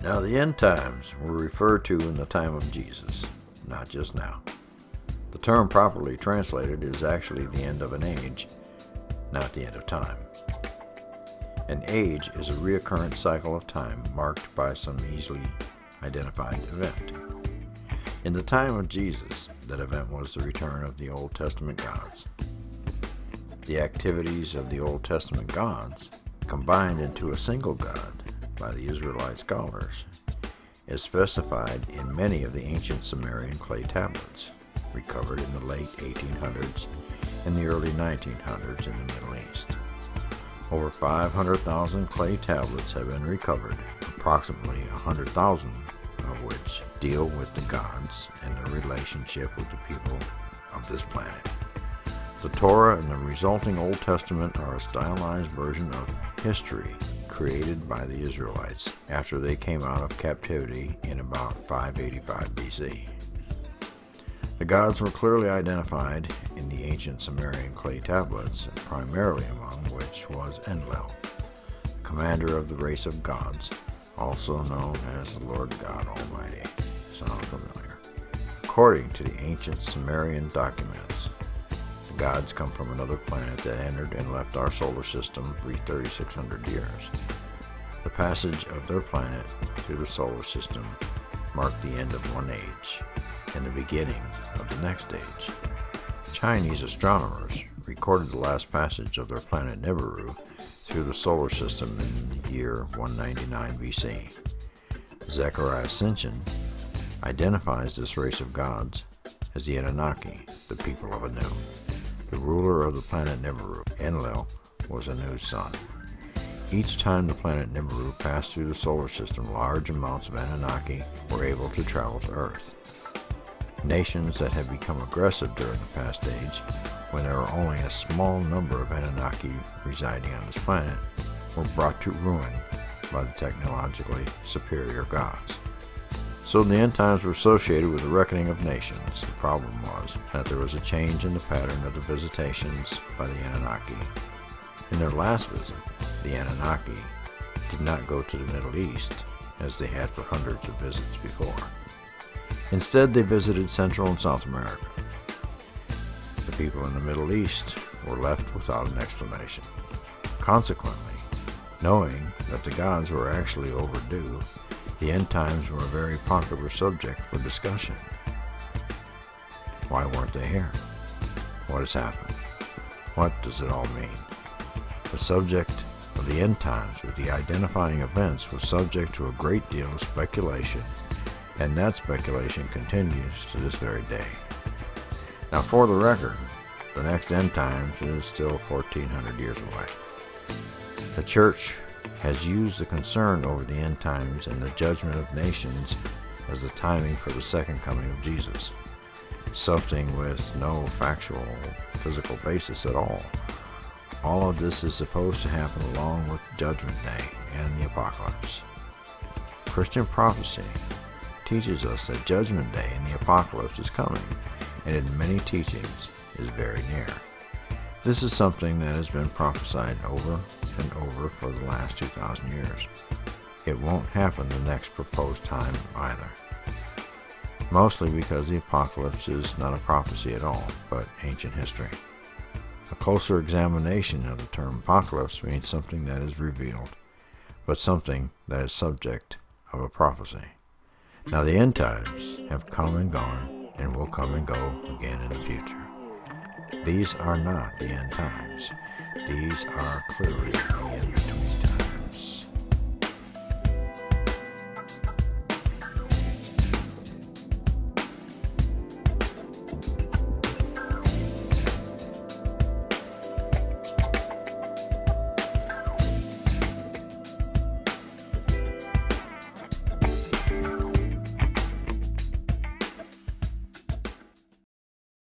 Now, the end times were referred to in the time of Jesus, not just now. The term properly translated is actually the end of an age, not the end of time. An age is a recurrent cycle of time marked by some easily identified event. In the time of Jesus, that event was the return of the Old Testament gods. The activities of the Old Testament gods, combined into a single God by the Israelite scholars, is specified in many of the ancient Sumerian clay tablets, recovered in the late 1800s and the early 1900s in the Middle East. Over 500,000 clay tablets have been recovered, approximately 100,000 of which deal with the gods and their relationship with the people of this planet. The Torah and the resulting Old Testament are a stylized version of history created by the Israelites after they came out of captivity in about 585 BC. The gods were clearly identified in the ancient Sumerian clay tablets, primarily among which was Enlil, commander of the race of gods, also known as the Lord God Almighty. Sound familiar? According to the ancient Sumerian documents, the gods come from another planet that entered and left our solar system every 3,600 years. The passage of their planet through the solar system marked the end of one age and the beginning of the next age. Chinese astronomers recorded the last passage of their planet Nibiru through the solar system in the year 199 BC. Zechariah Sitchin identifies this race of gods as the Anunnaki, the people of Anu. The ruler of the planet Nibiru, Enlil, was Anu's son. Each time the planet Nibiru passed through the solar system, large amounts of Anunnaki were able to travel to Earth. Nations that had become aggressive during the past age, when there were only a small number of Anunnaki residing on this planet, were brought to ruin by the technologically superior gods. So the end times were associated with the reckoning of nations. The problem was that there was a change in the pattern of the visitations by the Anunnaki. In their last visit, the Anunnaki did not go to the Middle East as they had for hundreds of visits before. Instead, they visited Central and South America. The people in the Middle East were left without an explanation. Consequently, knowing that the gods were actually overdue, the end times were a very popular subject for discussion. Why weren't they here? What has happened? What does it all mean? The subject of the end times with the identifying events was subject to a great deal of speculation, and that speculation continues to this very day. Now, for the record, the next end times is still 1,400 years away. The church has used the concern over the end times and the judgment of nations as the timing for the second coming of Jesus, something with no factual, physical basis at all. All of this is supposed to happen along with Judgment Day and the Apocalypse. Christian prophecy teaches us that Judgment Day and the Apocalypse is coming, and in many teachings is very near. This is something that has been prophesied over and over for the last 2,000 years. It won't happen the next proposed time either. Mostly because the Apocalypse is not a prophecy at all, but ancient history. A closer examination of the term apocalypse means something that is revealed, but something that is subject of a prophecy. Now the end times have come and gone and will come and go again in the future. These are not the end times. These are clearly the